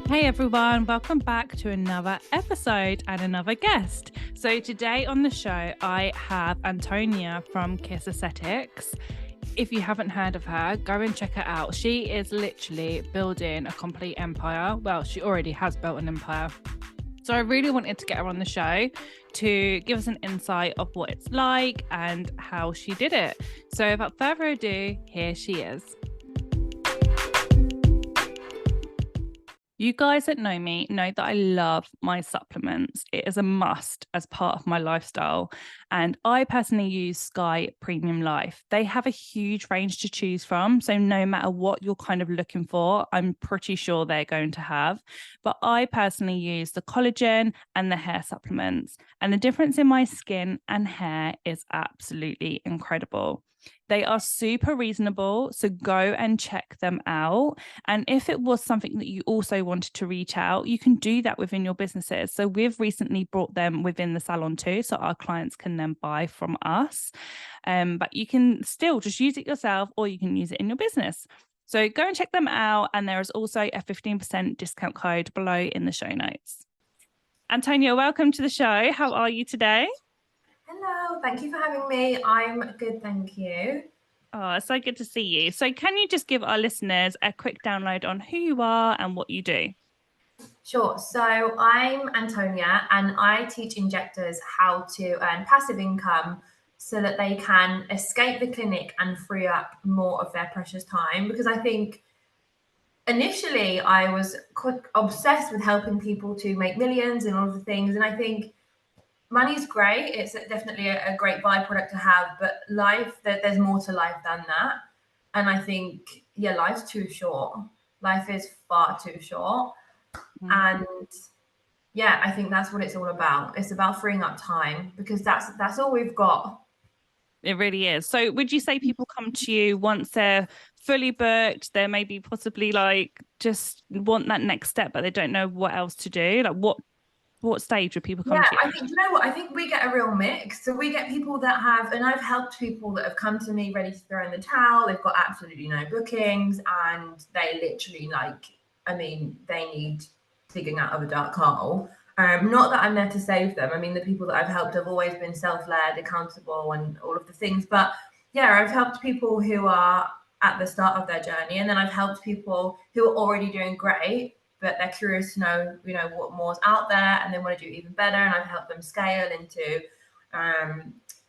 Hey everyone, welcome back to another episode and another guest. So today on the show, I have Antonia from Kiss Aesthetics. If you haven't heard of her, go and check her out. She is literally building a complete empire. Well, she already has built an empire. So I really wanted to get her on the show to give us an insight of what it's like and how she did it. So without further ado, here she is. You guys that know me know that I love my supplements. It is a must as part of my lifestyle. And I personally use Sky Premium Life. They have a huge range to choose from. So no matter what you're kind of looking for, I'm pretty sure they're going to have. But I personally use the collagen and the hair supplements. And the difference in my skin and hair is absolutely incredible. They are super reasonable, so go and check them out. And if it was something that you also wanted to reach out, you can do that within your businesses. So we've recently brought them within the salon too, so our clients can then buy from us. But you can still just use it yourself, or you can use it in your business. So go and check them out. And there is also a 15% discount code below in the show notes. Antonia, welcome to the show. How are you today? Hello, thank you for having me. I'm good, thank you. Oh, it's so good to see you. So can you just give our listeners a quick download on who you are and what you do? Sure. So I'm Antonia and I teach injectors how to earn passive income so that they can escape the clinic and free up more of their precious time. Because I think initially I was quite obsessed with helping people to make millions and all of the things. And I think money's great. It's definitely a great byproduct to have, but there's more to life than that. And I think, yeah, life's too short. Life is far too short. And yeah, I think that's what it's all about. It's about freeing up time because that's all we've got. It really is. So would you say people come to you once they're fully booked, they're maybe possibly like just want that next step, but they don't know what else to do? Like what stage would people come Yeah, to you? I think, you know what? I think we get a real mix. So we get people that have, and I've helped people that have come to me ready to throw in the towel. They've got absolutely no bookings and they literally they need digging out of a dark hole. Not that I'm there to save them. I mean, the people that I've helped have always been self-led, accountable, and all of the things. But yeah, I've helped people who are at the start of their journey, and then I've helped people who are already doing great but they're curious to know, what more's out there and they want to do even better. And I've helped them scale into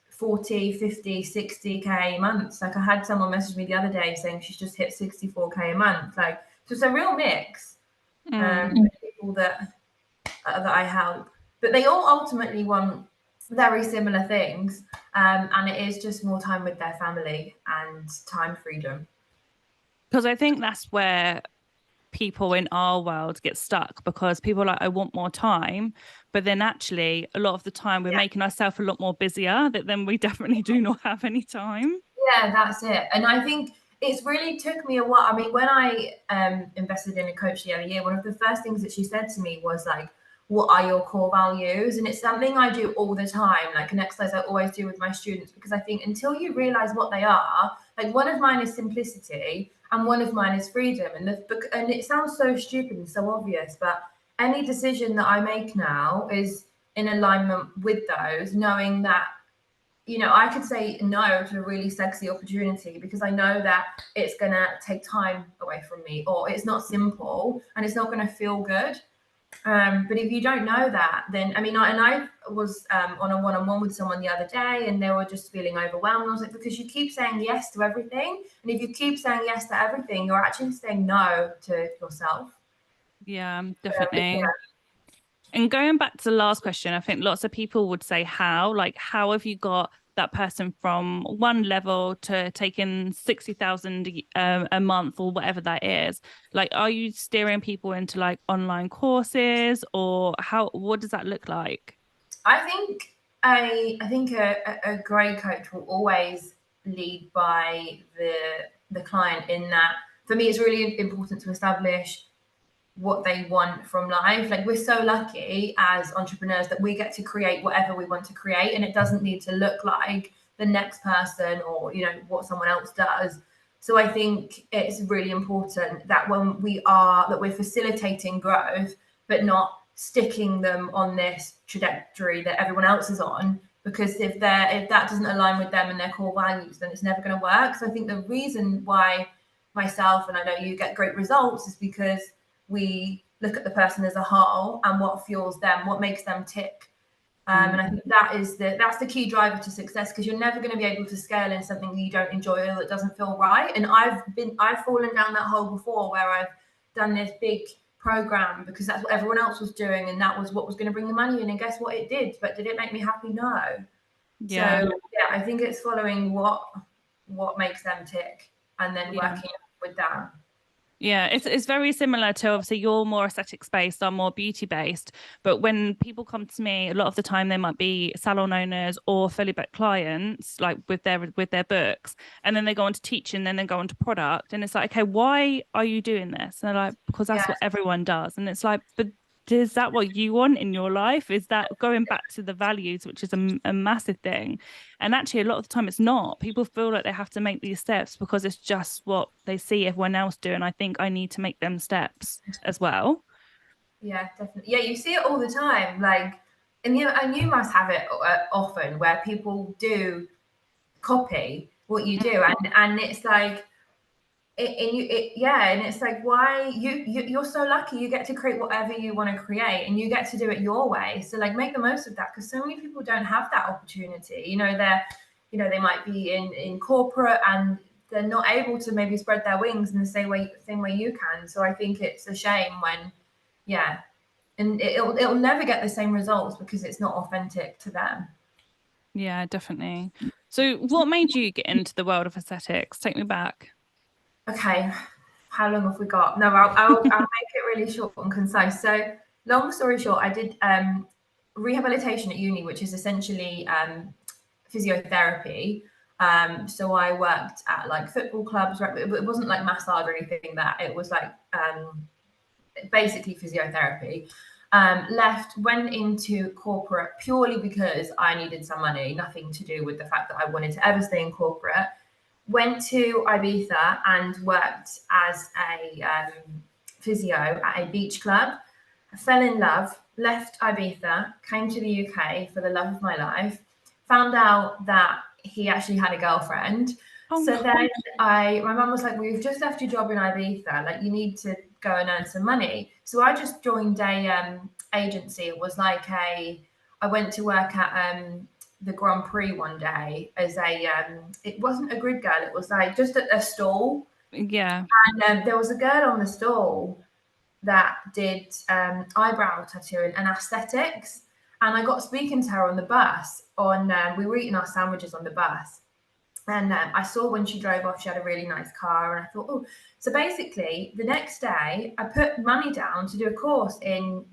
40, 50, 60K months. Like I had someone message me the other day saying she's just hit 64K a month. Like, so it's a real mix. People that I help, but they all ultimately want very similar things. And it is just more time with their family and time freedom. Because I think that's where people in our world get stuck, because people are like, I want more time, but then actually a lot of the time we're making ourselves a lot more busier that then we definitely do not have any time. Yeah, that's it. And I think it's really took me a while. I mean, when I invested in a coach the other year, one of the first things that she said to me was like, what are your core values? And it's something I do all the time, like an exercise I always do with my students, because I think until you realize what they are, like one of mine is simplicity and one of mine is freedom. And it sounds so stupid and so obvious, but any decision that I make now is in alignment with those, knowing that I could say no to a really sexy opportunity because I know that it's going to take time away from me, or it's not simple and it's not going to feel good. But if you don't know that, then, I was on a one-on-one with someone the other day and they were just feeling overwhelmed. I was like, because you keep saying yes to everything. And if you keep saying yes to everything, you're actually saying no to yourself. Yeah, definitely. Yeah. And going back to the last question, I think lots of people would say how have you got that person from one level to taking 60,000 a month or whatever that is? Like, are you steering people into like online courses, or what does that look like? I think a great coach will always lead by the client, in that for me it's really important to establish what they want from life. Like, we're so lucky as entrepreneurs that we get to create whatever we want to create, and it doesn't need to look like the next person or what someone else does. So I think it's really important that we're facilitating growth, but not sticking them on this trajectory that everyone else is on. Because if that doesn't align with them and their core values, then it's never going to work. So I think the reason why myself, and I know you, get great results is because we look at the person as a whole and what fuels them, what makes them tick. And I think that's the key driver to success, because you're never going to be able to scale in something you don't enjoy or that doesn't feel right. And I've fallen down that hole before, where I've done this big program because that's what everyone else was doing and that was what was going to bring the money in. And guess what? It did. But did it make me happy? No. Yeah. So yeah, I think it's following what makes them tick and then working with that. Yeah, it's very similar to, obviously, you're more aesthetics based, I'm more beauty based. But when people come to me, a lot of the time they might be salon owners or fully booked clients, like with their books, and then they go on to teaching, then they go on to product, and it's like, okay, why are you doing this? And they're like, because that's what everyone does. And it's like, but is that what you want in your life? Is that going back to the values, which is a massive thing? And actually, a lot of the time it's not. People feel like they have to make these steps because it's just what they see everyone else do. And I think I need to make them steps as well. Yeah, definitely. Yeah, you see it all the time. Like, and you must have it often where people do copy what you do, and it's like, and it's like, why you're so lucky you get to create whatever you want to create and you get to do it your way. So like, make the most of that, because so many people don't have that opportunity. They might be in corporate and they're not able to maybe spread their wings in the same way you can. So I think it's a shame when, and it'll never get the same results because it's not authentic to them. Yeah, definitely. So what made you get into the world of aesthetics? Take me back. Okay, how long have we got? No, I'll make it really short and concise. So, long story short, I did rehabilitation at uni, which is essentially physiotherapy. So I worked at like football clubs. Right? It wasn't like massage or anything. That it was like basically physiotherapy. Left, went into corporate purely because I needed some money, nothing to do with the fact that I wanted to ever stay in corporate. Went to Ibiza and worked as a physio at a beach club. Fell in love, left Ibiza, came to the UK for the love of my life, found out that he actually had a girlfriend. Oh, So no. then my mum was like, well, you've just left your job in Ibiza, like you need to go and earn some money. So I just joined a agency. It was like I went to work at the Grand Prix one day as it wasn't a grid girl, it was like just at a stall. Yeah. And there was a girl on the stall that did eyebrow tattooing and aesthetics. And I got speaking to her on the bus. We were eating our sandwiches on the bus, and I saw when she drove off, she had a really nice car, and I thought, oh. So basically, the next day, I put money down to do a course in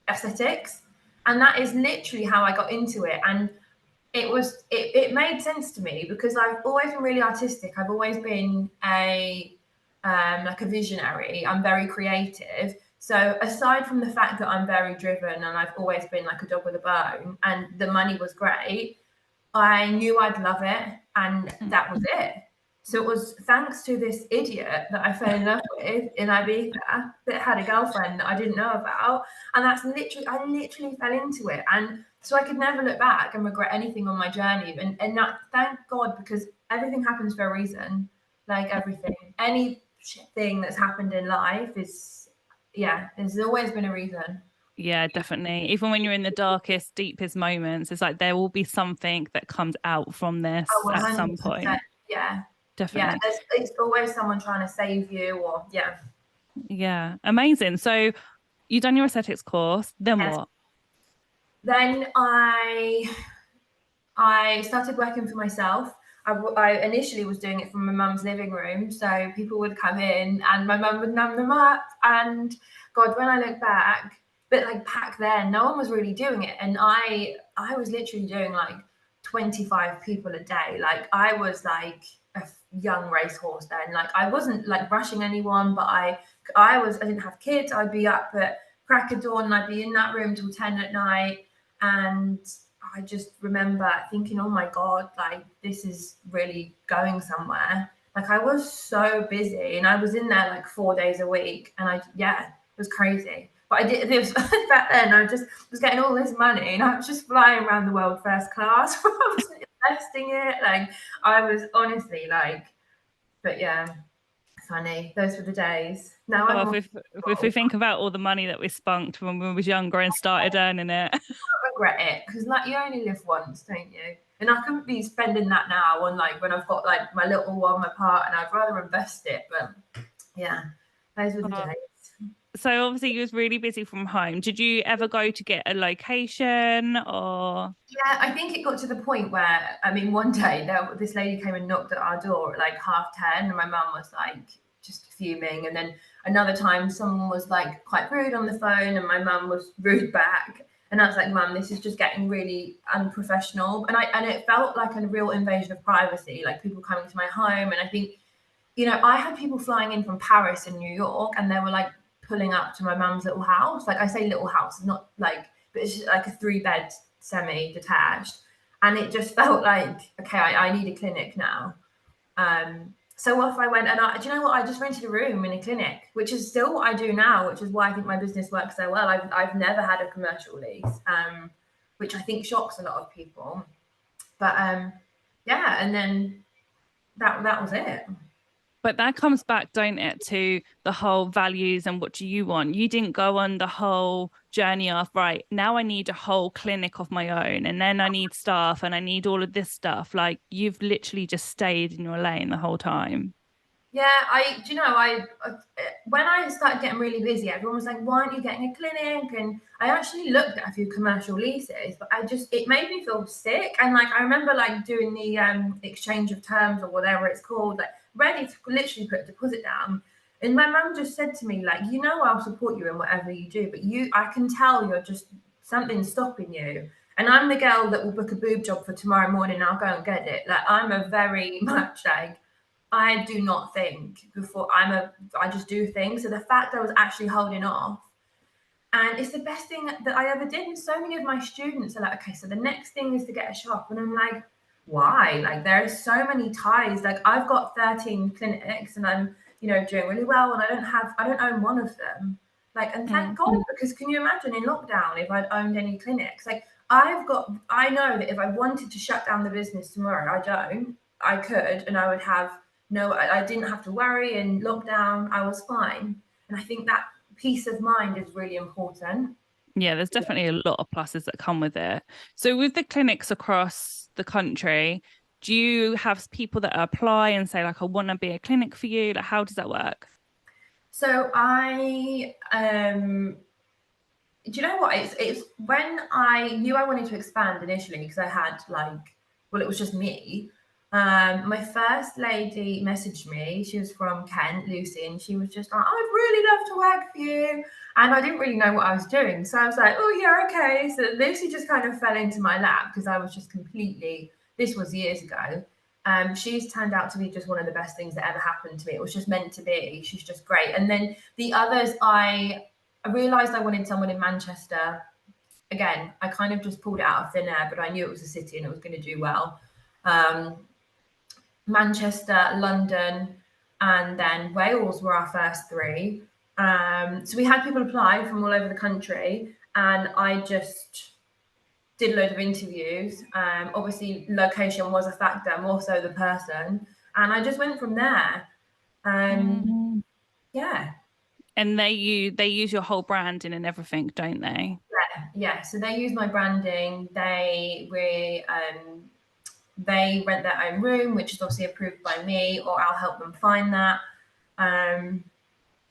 aesthetics, and that is literally how I got into it. And it made sense to me because I've always been really artistic. I've always been like a visionary. I'm very creative. So aside from the fact that I'm very driven and I've always been like a dog with a bone, and the money was great, I knew I'd love it, and that was it. So it was thanks to this idiot that I fell in love with in Ibiza that had a girlfriend that I didn't know about. And I literally fell into it. And so I could never look back and regret anything on my journey. And that, thank God, because everything happens for a reason. Like everything, any thing that's happened in life is, there's always been a reason. Yeah, definitely. Even when you're in the darkest, deepest moments, it's like there will be something that comes out from this Oh, at some 100%. point. Yeah. Definitely. It's always someone trying to save you, or Yeah. Amazing. So you done your aesthetics course, then Yes. what? Then I started working for myself. I initially was doing it from my mum's living room, so people would come in and my mum would numb them up. And God, when I look back, but like back then, no one was really doing it, and I was literally doing like 25 people a day. Like I was like a young racehorse then. Like I wasn't like rushing anyone, but I didn't have kids. I'd be up at crack of dawn and I'd be in that room till 10 at night, and I just remember thinking, oh my God, like this is really going somewhere. Like I was so busy, and I was in there like 4 days a week, and it was crazy. But I did this back then. I just was getting all this money, and I was just flying around the world first class. I was investing it. Like I was honestly like, but yeah, funny. Those were the days. Now I'm Oh, more if we think about all the money that we spunked when we was younger and started earning it. regret it, because like you only live once, don't you? And I couldn't be spending that now on like when I've got like my little one, my part, and I'd rather invest it. But yeah, those were the Oh, days. so obviously you was really busy from home. Did you ever go to get a location or? Yeah, I think it got to the point where, I mean, one day this lady came and knocked at our door at like 10:30, and my mum was like just fuming. And then another time, someone was like quite rude on the phone, and my mum was rude back. And I was like, Mum, this is just getting really unprofessional. And it felt like a real invasion of privacy, like people coming to my home. And I think, I had people flying in from Paris and New York, and they were like pulling up to my mum's little house. Like I say, little house, not like, but it's just like a 3-bed semi-detached, and it just felt like, okay, I need a clinic now. So off I went, and do you know what? I just rented a room in a clinic, which is still what I do now, which is why I think my business works so well. I've never had a commercial lease, which I think shocks a lot of people. But yeah, and then that was it. But that comes back, don't it, to the whole values and what do you want? You didn't go on the whole journey of, right, now I need a whole clinic of my own, and then I need staff and I need all of this stuff. Like you've literally just stayed in your lane the whole time. Yeah, when I started getting really busy, everyone was like, "Why aren't you getting a clinic?" And I actually looked at a few commercial leases, but it made me feel sick. And like I remember like doing the exchange of terms or whatever it's called, like ready to literally put a deposit down. And my mum just said to me, like, I'll support you in whatever you do, but I can tell you're just something's stopping you. And I'm the girl that will book a boob job for tomorrow morning. And I'll go and get it. Like I'm a very much like I do not think before I just do things. So the fact I was actually holding off, and it's the best thing that I ever did. And so many of my students are like, okay, so the next thing is to get a shop. And I'm like, why? Like there are so many ties. Like I've got 13 clinics and I'm, doing really well. And I don't own one of them. Like, and thank God, because can you imagine in lockdown if I'd owned any clinics? Like I know that if I wanted to shut down the business tomorrow, I could, and I would have no, I didn't have to worry in lockdown. I was fine. And I think that peace of mind is really important. Yeah, there's definitely a lot of pluses that come with it. So with the clinics across the country, do you have people that apply and say like, I want to be a clinic for you? Like, how does that work? So do you know what? It's when I knew I wanted to expand initially, because I had it was just me. My first lady messaged me. She was from Kent, Lucy, and she was just like, "I'd really love to work for you." And I didn't really know what I was doing, so I was like, "Oh yeah, okay." So Lucy just kind of fell into my lap because I was just completely. This was years ago. She's turned out to be just one of the best things that ever happened to me. It was just meant to be. She's just great. And then the others, I realised I wanted someone in Manchester. Again, I kind of just pulled it out of thin air, but I knew it was a city and it was going to do well. Um, Manchester, London, and then Wales were our first three. So we had people apply from all over the country, and I just did a load of interviews. Obviously, location was a factor, more so the person, and I just went from there. Yeah, And they use your whole branding and everything, don't they? yeah. So they use my branding. They rent their own room, which is obviously approved by me, or I'll help them find that.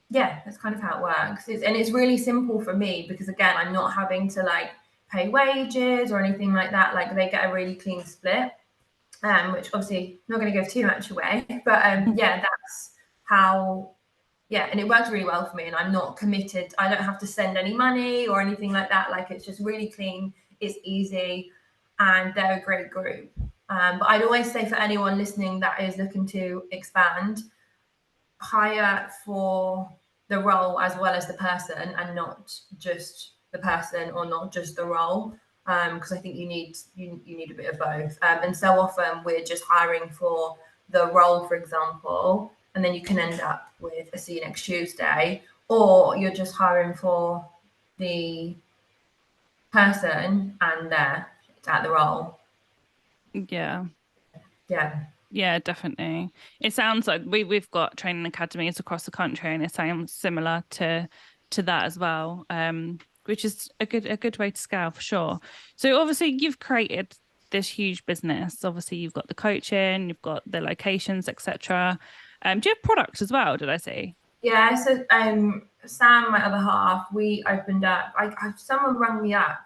Yeah, that's kind of how it works. It's really simple for me because again, I'm not having to like pay wages or anything like that. Like they get a really clean split, which obviously not going to give too much away, but yeah, that's how. Yeah, and it works really well for me, and I'm not committed. I don't have to send any money or anything like that. Like it's just really clean. It's easy, and they're a great group. But I'd always say for anyone listening that is looking to expand, hire for the role as well as the person, and not just the person or not just the role. Because I think you need a bit of both. And so often we're just hiring for the role, for example, and then you can end up with a see you next Tuesday, or you're just hiring for the person and they're at the role. Yeah. Yeah. Yeah, definitely. It sounds like we've got training academies across the country, and it sounds similar to that as well. Which is a good way to scale for sure. So obviously you've created this huge business. Obviously you've got the coaching, you've got the locations, etc. Do you have products as well? Did I see? Yeah, so Sam, my other half, we opened up. Someone rang me up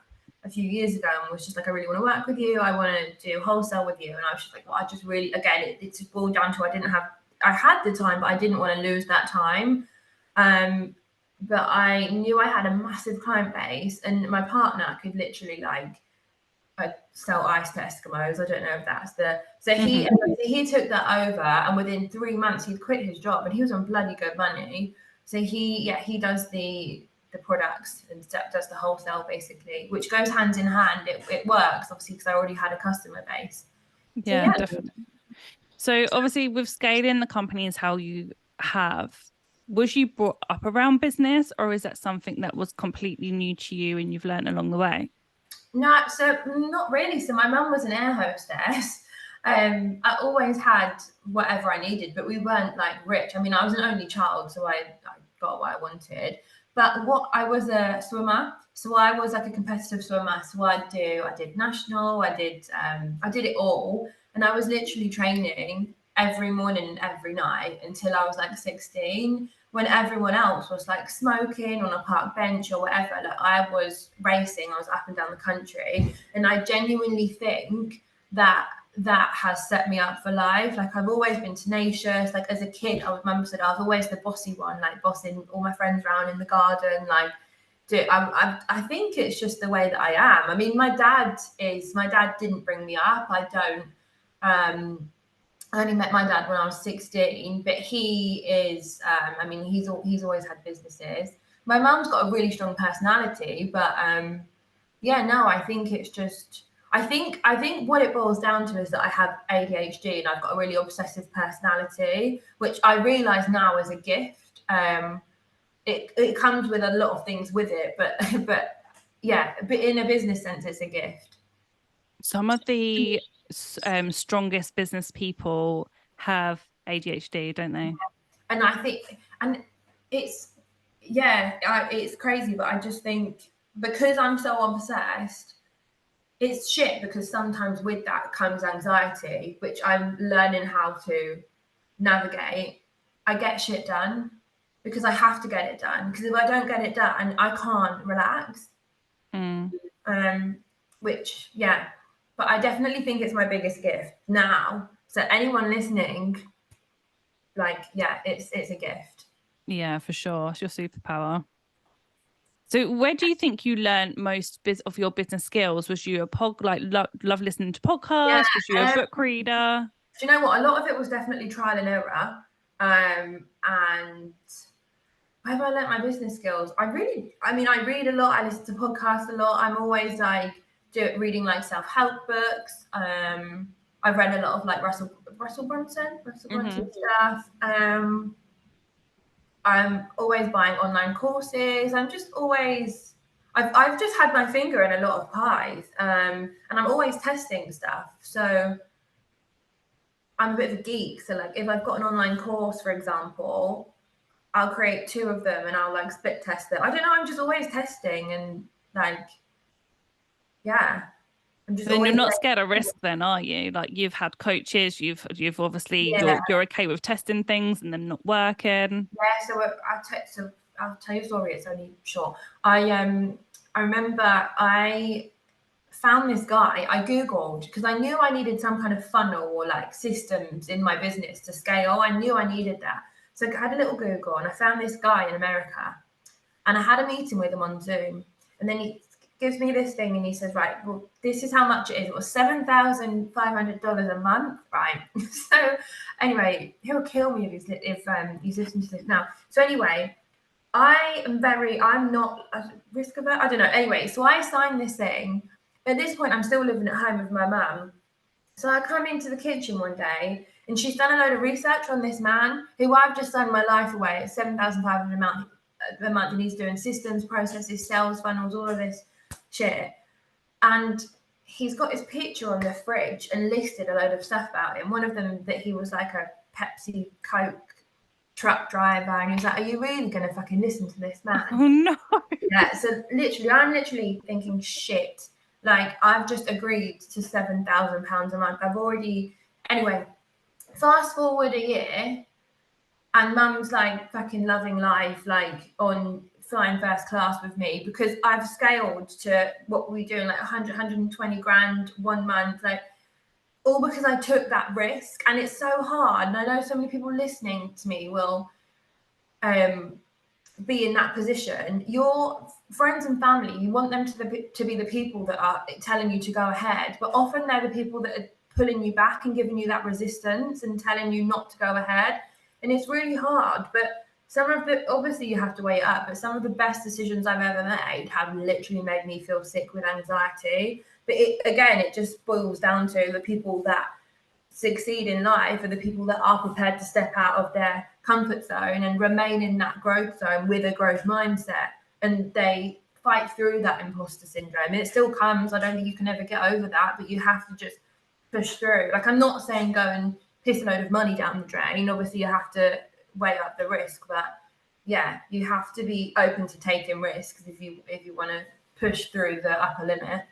a few years ago and was just like, I really want to work with you. I want to do wholesale with you. And I was just like, well, I just really, again, it's just boiled down to I had the time, but I didn't want to lose that time. But I knew I had a massive client base, and my partner could literally sell ice to Eskimos. I don't know if that's the so he he took that over, and within 3 months he'd quit his job, and he was on bloody good money. So he does the products and does the wholesale basically, which goes hand in hand. It works obviously because I already had a customer base. So Yeah, definitely. So obviously with scaling the companies how you have, was you brought up around business, or is that something that was completely new to you and you've learned along the way? No, so not really. So my mum was an air hostess. I always had whatever I needed, but we weren't like rich. I mean, I was an only child, so I got what I wanted. But what I was a swimmer, so I was like a competitive swimmer. So I did national, I did it all, and I was literally training every morning and every night until I was like 16, when everyone else was like smoking on a park bench or whatever. Like I was racing, I was up and down the country, and I genuinely think that has set me up for life. Like I've always been tenacious. Like as a kid, mum said I was always the bossy one, like bossing all my friends around in the garden. Like I think it's just the way that I am. I mean, my dad didn't bring me up. I don't. I only met my dad when I was 16, but he is. I mean, he's always had businesses. My mum's got a really strong personality, but yeah, no, I think it's just. I think what it boils down to is that I have ADHD and I've got a really obsessive personality, which I realise now is a gift. It comes with a lot of things with it, but but yeah, but in a business sense, it's a gift. Some of the strongest business people have ADHD, don't they? And I think, and it's it's crazy, but I just think because I'm so obsessed, it's shit because sometimes with that comes anxiety, which I'm learning how to navigate. I get shit done because I have to get it done, because if I don't get it done, I can't relax. Mm. Which yeah, but I definitely think it's my biggest gift now. So anyone listening, like yeah, it's a gift. Yeah, for sure. It's your superpower. So, where do you think you learned most of your business skills? Was you a love listening to Yeah, podcasts? Was you a book reader? do you know what? A lot of it was definitely trial and error. And where have I learnt my business skills? I mean, I read a lot. I listen to podcasts a lot. I'm always like reading like self-help books. I've read a lot of like Russell Brunson stuff. I'm always buying online courses. I'm just always, I've just had my finger in a lot of pies, and I'm always testing stuff. So I'm a bit of a geek. So like if I've got an online course, for example, I'll create two of them and I'll like split test them. I don't know. I'm just always testing and like, yeah, I'm just Then you're always not like, scared of risk, then, are you? Like you've had coaches, you've obviously yeah, you're okay with testing things and then not working. yeah. So I'll tell you a story. It's only short. I remember I found this guy. I googled because I knew I needed some kind of funnel or like systems in my business to scale. I knew I needed that. So I had a little Google and I found this guy in America, and I had a meeting with him on Zoom. And then he gives me this thing and he says, right, well, this is how much it is. It was $7,500 a month, right? So anyway, he'll kill me if he's listening to this now. So anyway, I'm not a risk averse. I don't know. Anyway, so I signed this thing. At this point, I'm still living at home with my mum. So I come into the kitchen one day And she's done a load of research on this man who I've just signed my life away at 7,500 a month, and he's doing systems, processes, sales funnels, all of this shit. And he's got his picture on the fridge and listed a load of stuff about him. One of them that he was like a Pepsi Coke truck driver, and he was like, are you really gonna fucking listen to this man? Oh no. Yeah, so literally I'm literally thinking, shit, like I've just agreed to £7,000 a month. I've already, anyway, fast forward a year and mum's like fucking loving life, like on flying first class with me, because I've scaled to what we doing, like 100, 120 grand 1 month, like all because I took that risk. And it's so hard. And I know so many people listening to me will be in that position. Your friends and family, you want them to be the people that are telling you to go ahead, but often they're the people that are pulling you back and giving you that resistance and telling you not to go ahead. And it's really hard. But some of the, obviously you have to weigh it up, but some of the best decisions I've ever made have literally made me feel sick with anxiety. But it just boils down to the people that succeed in life are the people that are prepared to step out of their comfort zone and remain in that growth zone with a growth mindset, and they fight through that imposter syndrome. And it still comes. I don't think you can ever get over that, but you have to just push through. Like, I'm not saying go and piss a load of money down the drain. Obviously you have to weigh up the risk, but yeah, you have to be open to taking risks if you want to push through the upper limit.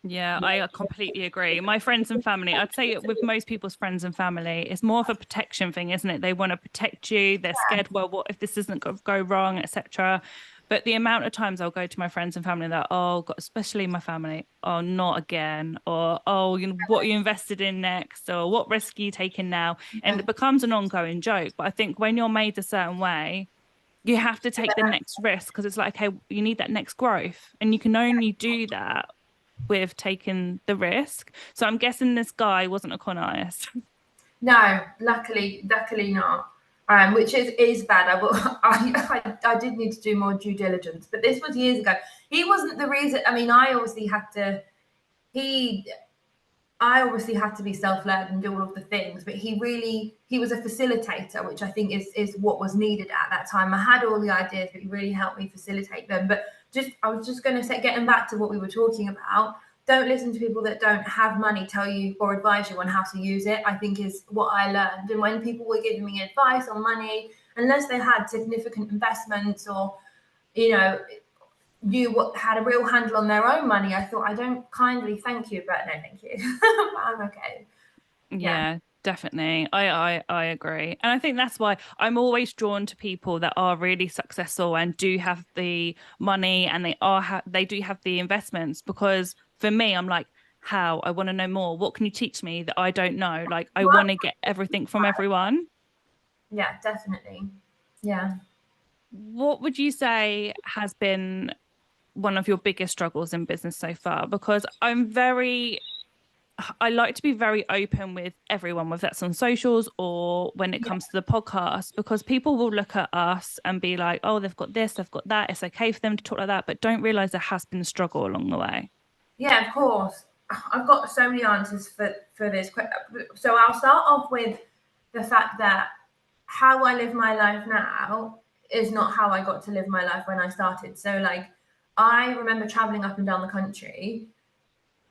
Yeah, I completely agree. My friends and family, I'd say with most people's friends and family, it's more of a protection thing, isn't it? They want to protect you. They're scared, well, what if this doesn't go wrong, etc. But the amount of times I'll go to my friends and family that, oh, God, especially my family, oh, not again, or oh, you know, what are you invested in next, or what risk are you taking now? And it becomes an ongoing joke. But I think when you're made a certain way, you have to take the next risk, because it's like, okay, you need that next growth, and you can only do that with taking the risk. So I'm guessing this guy wasn't a con artist. No, luckily not. Which is bad. I did need to do more due diligence, but this was years ago. He wasn't the reason. I mean, I obviously had to be self-led and do all of the things, but he was a facilitator, which I think is what was needed at that time. I had all the ideas, but he really helped me facilitate them. But I was just going to say, getting back to what we were talking about, don't listen to people that don't have money tell you or advise you on how to use it, I think is what I learned. And when people were giving me advice on money, unless they had significant investments or, you know, you had a real handle on their own money, I thought, I don't kindly thank you, but no, thank you. I'm okay. Yeah, definitely. I agree. And I think that's why I'm always drawn to people that are really successful and do have the money, and they do have the investments, because for me, I'm like, how? I want to know more. What can you teach me that I don't know? Like, I want to get everything from everyone. Yeah, definitely. Yeah. What would you say has been one of your biggest struggles in business so far? Because I like to be very open with everyone, whether that's on socials or when it comes to the podcast, because people will look at us and be like, oh, they've got this, they've got that. It's okay for them to talk like that, but don't realize there has been a struggle along the way. Yeah, of course. I've got so many answers for this. So I'll start off with the fact that how I live my life now is not how I got to live my life when I started. So, like, I remember traveling up and down the country.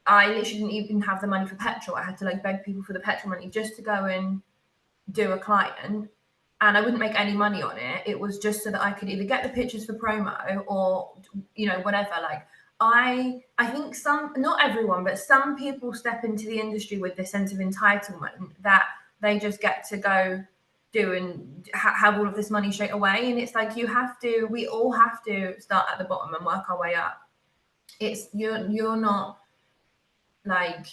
I literally didn't even have the money for petrol. I had to like beg people for the petrol money just to go and do a client. And I wouldn't make any money on it. It was just so that I could either get the pictures for promo or, you know, whatever. Like, I think not everyone, but some people step into the industry with this sense of entitlement that they just get to go do and have all of this money straight away. And it's like, we all have to start at the bottom and work our way up. You're not like,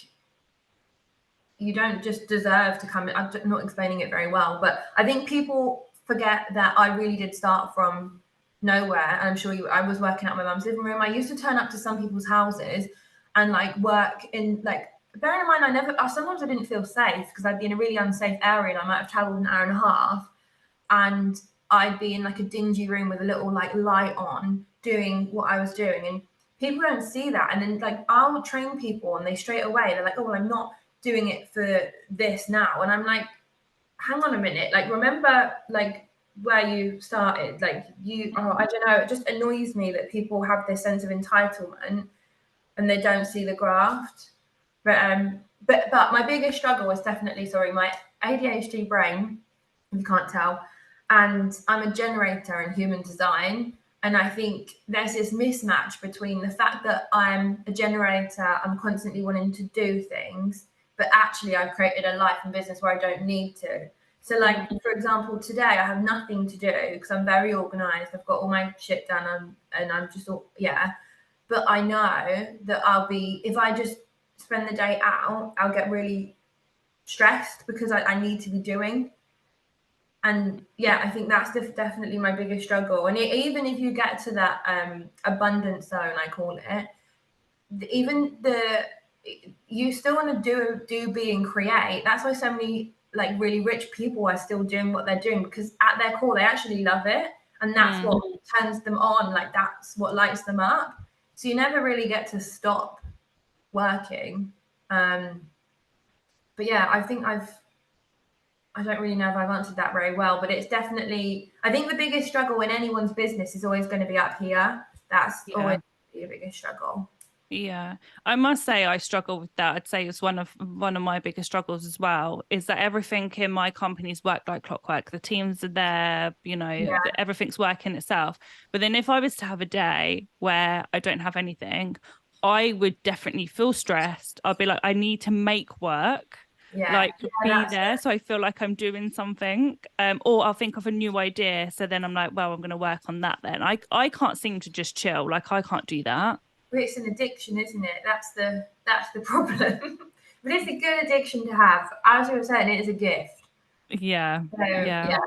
you don't just deserve to come in. I'm not explaining it very well, but I think people forget that I really did start from nowhere. And I'm sure I was working at my mum's living room. I used to turn up to some people's houses and like work in, like, bearing in mind, sometimes I didn't feel safe because I'd be in a really unsafe area and I might have traveled an hour and a half, and I'd be in like a dingy room with a little like light on doing what I was doing. And people don't see that. And then like I'll train people and they straight away, they're like, oh, well, I'm not doing it for this now. And I'm like, hang on a minute, like remember like where you started, like you, oh, I don't know, it just annoys me that people have this sense of entitlement and they don't see the graft. But my biggest struggle was definitely, sorry, my ADHD brain, if you can't tell, and I'm a generator in human design. And I think there's this mismatch between the fact that I'm a generator, I'm constantly wanting to do things, but actually I've created a life and business where I don't need to. So, like, for example, today I have nothing to do because I'm very organized. I've got all my shit done, and I'm just all, yeah. But I know that I'll be, if I just spend the day out, I'll get really stressed because I need to be doing. And yeah, I think that's definitely my biggest struggle. And even if you get to that abundance zone, I call it, even the, you still want to do be and create. That's why so many like really rich people are still doing what they're doing, because at their core they actually love it, and that's what turns them on, like that's what lights them up. So you never really get to stop working. But yeah, I think I don't really know if I've answered that very well, but it's definitely, I think the biggest struggle in anyone's business is always going to be up here. That's always the biggest struggle. Yeah, I must say I struggle with that. I'd say it's one of my biggest struggles as well, is that everything in my company's work like clockwork. The teams are there, Yeah. everything's working itself. But then if I was to have a day where I don't have anything, I would definitely feel stressed. I'd be like, I need to make work, Yeah. like be there, It. so I feel like I'm doing something. Or I'll think of a new idea. So then I'm like, well, I'm going to work on that then. I can't seem to just chill. Like I can't do that. But it's an addiction, isn't it? That's the problem. But it's a good addiction to have. As you were saying, it is a gift. Yeah. So Yeah. yeah.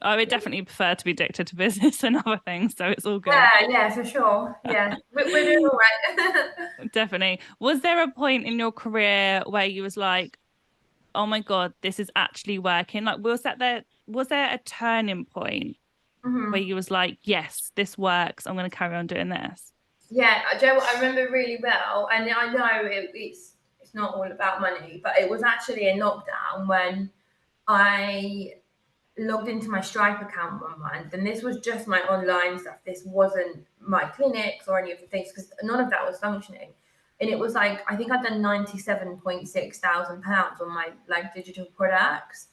I would definitely prefer to be addicted to business and other things, so it's all good. Yeah, for sure. Yeah. We're doing all right. Definitely. Was there a point in your career where you was like, oh my God, this is actually working? Like, was there a turning point where Mhm. you was like, yes, this works. I'm going to carry on doing this? Yeah, do you know what I remember really well? And I know it's not all about money, but it was actually in lockdown when I logged into my Stripe account one month, and this was just my online stuff. This wasn't my clinics or any of the things, because none of that was functioning. And it was like, I think I'd done 97.6 thousand pounds on my like digital products.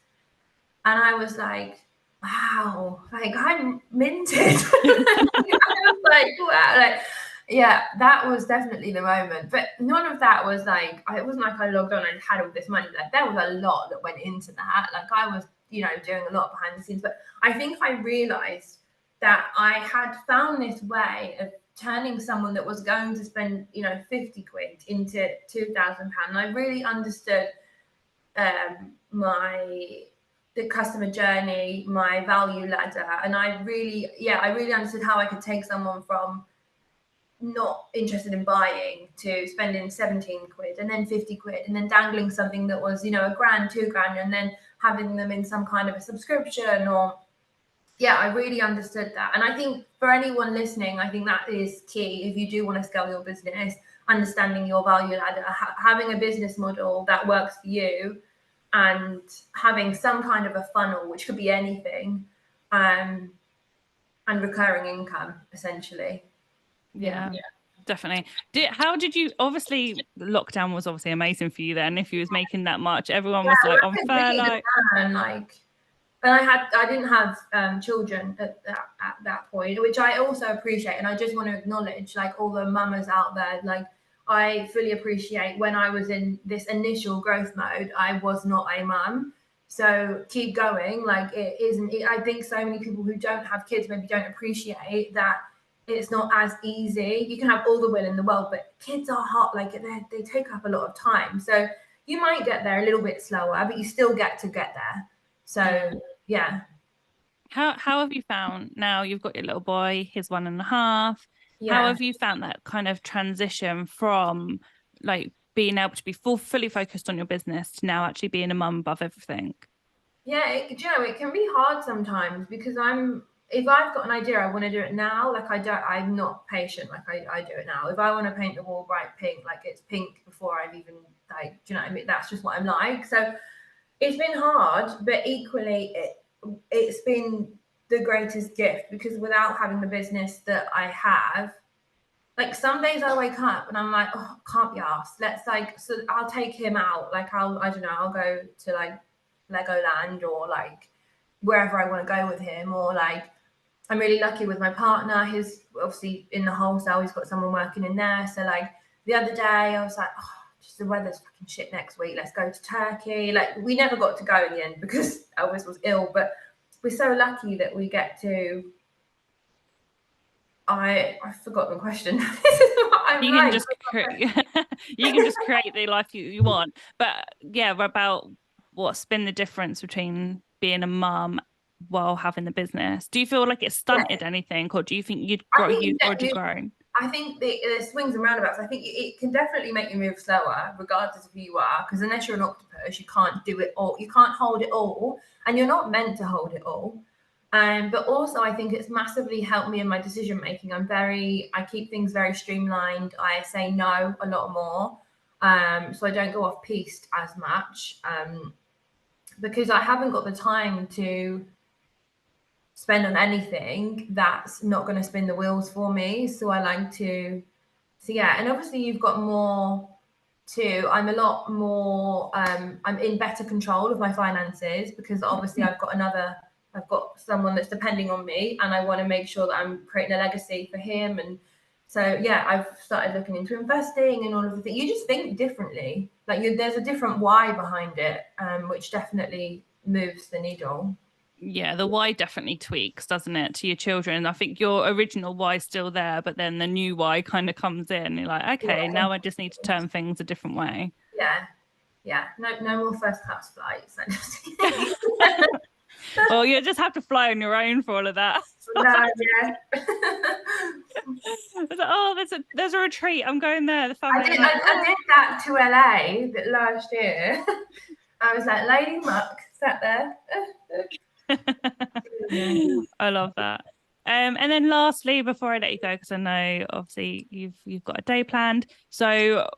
And I was like, wow, like I'm minted. I was like, wow, like, yeah, that was definitely the moment. But none of that was like, it wasn't like I logged on and had all this money. Like there was a lot that went into that. Like I was, doing a lot behind the scenes. But I think I realized that I had found this way of turning someone that was going to spend, 50 quid into £2,000. And I really understood my the customer journey, my value ladder, and I really understood how I could take someone from not interested in buying to spending 17 quid and then 50 quid and then dangling something that was a grand, 2 grand, and then having them in some kind of a subscription. Or yeah, I really understood that. And I think for anyone listening, I think that is key if you do want to scale your business, understanding your value ladder, having a business model that works for you, and having some kind of a funnel, which could be anything, and recurring income, essentially. Yeah. Definitely. How did you, obviously lockdown was obviously amazing for you then, if you was making that much, everyone was like on I really furlough. did, like, and I didn't have children at that point, which I also appreciate, and I just want to acknowledge like all the mamas out there. Like I fully appreciate when I was in this initial growth mode, I was not a mum. So keep going. Like it isn't. I think so many people who don't have kids maybe don't appreciate that it's not as easy. You can have all the will in the world, but kids are hard. Like they take up a lot of time. So you might get there a little bit slower, but you still get to get there. So yeah. How have you found, now you've got your little boy, he's 1.5. How Yeah. have you found that kind of transition from like being able to be fully focused on your business to now actually being a mum above everything? Yeah, it can be hard sometimes because if I've got an idea, I want to do it now. Like I'm not patient. Like I do it now. If I want to paint the wall bright pink, like it's pink before I've even, like, do you know what I mean? That's just what I'm like. So It's been hard, but equally, it's been the greatest gift, because without having the business that I have, like some days I wake up and I'm like, oh, can't be asked. Let's like, so I'll take him out. Like I don't know, I'll go to like Legoland or like wherever I want to go with him. Or like, I'm really lucky with my partner. He's obviously in the wholesale. He's got someone working in there. So like the other day I was like, oh, just the weather's fucking shit next week. Let's go to Turkey. Like we never got to go in the end because Elvis was ill. But we're so lucky that we get to. I forgot the question. This is what I'm You can like. just you can just create the life you want. But yeah, about what's been the difference between being a mum while having the business? Do you feel like it Yeah, stunted anything, or do you think I think you'd already you, grown? I think the swings and roundabouts. I think it can definitely make you move slower, regardless of who you are. Because unless you're an octopus, you can't do it all. You can't hold it all, and you're not meant to hold it all. But also, I think it's massively helped me in my decision making. I keep things very streamlined. I say no a lot more, so I don't go off piste as much, because I haven't got the time to spend on anything that's not going to spin the wheels for me. So I like to, so yeah, and obviously you've got more too. I'm a lot more, I'm in better control of my finances, because obviously I've got someone that's depending on me, and I want to make sure that I'm creating a legacy for him. And so yeah, I've started looking into investing and all of the things. You just think differently. Like there's a different why behind it, which definitely moves the needle. Yeah, the why definitely tweaks, doesn't it, to your children? I think your original why is still there, but then the new why kind of comes in. You're like, okay, Yeah, now I just need to turn things a different way. yeah, yeah. No more first class flights. Well, you just have to fly on your own for all of that. No, yeah. It's like, oh, there's a retreat. I'm going there. The family are like, I oh. did that to LA last year. I was like Lady Muck sat there. I love that. And then lastly, before I let you go, because I know obviously you've got a day planned. So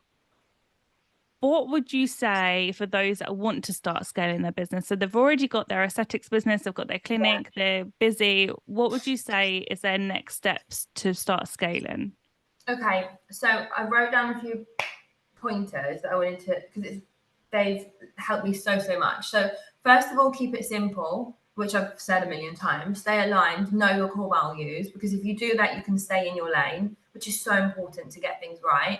what would you say for those that want to start scaling their business? So they've already got their aesthetics business, they've got their clinic, they're busy. What would you say is their next steps to start scaling? Okay, so I wrote down a few pointers that I wanted to, because they've helped me so much. So first of all, keep it simple, which I've said a million times. Stay aligned, know your core values, because if you do that, you can stay in your lane, which is so important to get things right.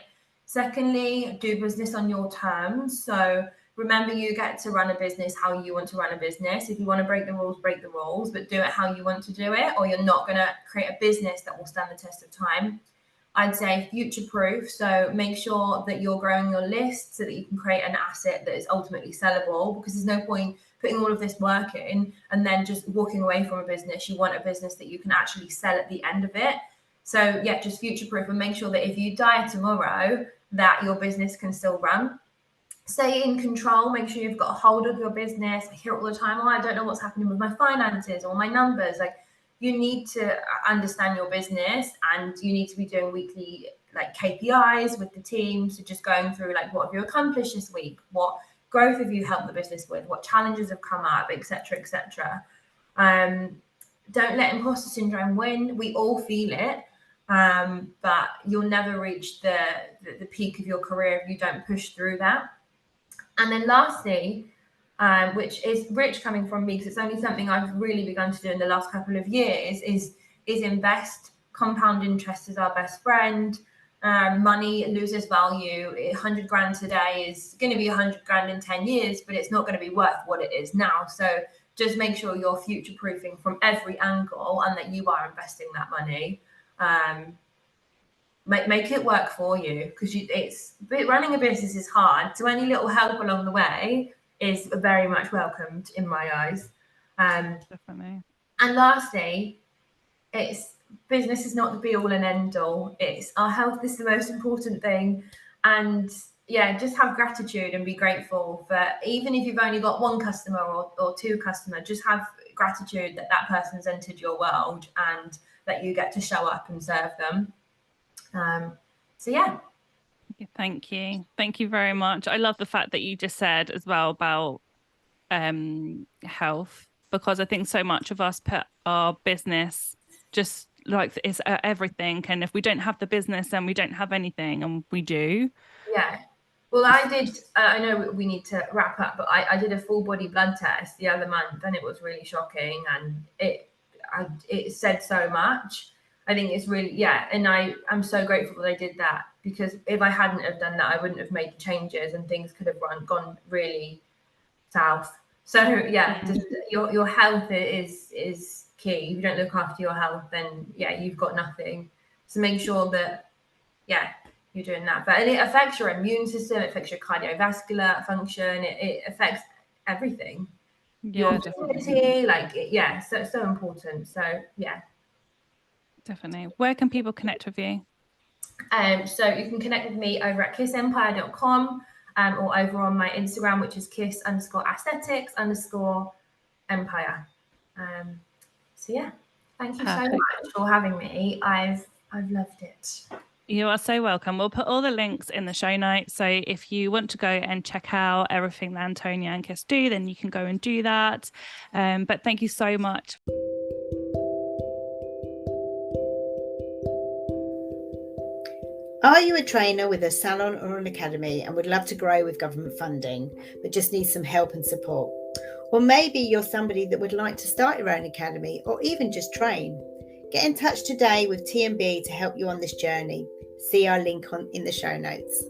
Secondly, do business on your terms. So remember, you get to run a business how you want to run a business. If you want to break the rules, but do it how you want to do it, or you're not going to create a business that will stand the test of time. I'd say future proof. So make sure that you're growing your list so that you can create an asset that is ultimately sellable, because there's no point putting all of this work in and then just walking away from a business. You want a business that you can actually sell at the end of it. So yeah, just future proof, and make sure that if you die tomorrow, that your business can still run. Stay in control, make sure you've got a hold of your business. I hear it all the time, oh, I don't know what's happening with my finances or my numbers. Like, you need to understand your business, and you need to be doing weekly like KPIs with the team. So just going through like, what have you accomplished this week? What growth have you helped the business with? What challenges have come up, etc., etc. Don't let imposter syndrome win. We all feel it, but you'll never reach the peak of your career if you don't push through that. And then lastly, which is rich coming from me, because it's only something I've really begun to do in the last couple of years, is invest. Compound interest is our best friend. Money loses value. 100 grand today is going to be 100 grand in 10 years, but it's not going to be worth what it is now. So just make sure you're future proofing from every angle, and that you are investing that money. Make it work for you, because it's running a business is hard. So any little help along the way is very much welcomed in my eyes. Definitely. And lastly, it's business is not the be all and end all. It's our health is the most important thing. And yeah, just have gratitude and be grateful for, even if you've only got one customer or two customer, just have gratitude that that person's entered your world and that you get to show up and serve them. So yeah. Thank you. Thank you very much. I love the fact that you just said as well about health, because I think so much of us put our business just like it's everything, and if we don't have the business then we don't have anything, and we do. Yeah. Well, I did. I know we need to wrap up, but I did a full body blood test the other month, and it was really shocking, and it said so much. I think it's really, yeah, and I'm so grateful that I did that, because if I hadn't have done that, I wouldn't have made the changes, and things could have gone really south. So yeah, just your health is key. If you don't look after your health, then yeah, you've got nothing. So make sure that, yeah, you're doing that. But and it affects your immune system, it affects your cardiovascular function, it affects everything. Yeah, Your definitely. fertility, like yeah, so important. So yeah. Definitely. Where can people connect with you? So you can connect with me over at kissempire.com, or over on my Instagram, which is kiss_aesthetics_empire. So yeah, thank you so Perfect. much for having me. I've loved it. You are so welcome. We'll put all the links in the show notes. So if you want to go and check out everything that Antonia and Kiss do, then you can go and do that. But thank you so much. Are you a trainer with a salon or an academy and would love to grow with government funding, but just need some help and support? Or maybe you're somebody that would like to start your own academy or even just train. Get in touch today with TMB to help you on this journey. See our link in the show notes.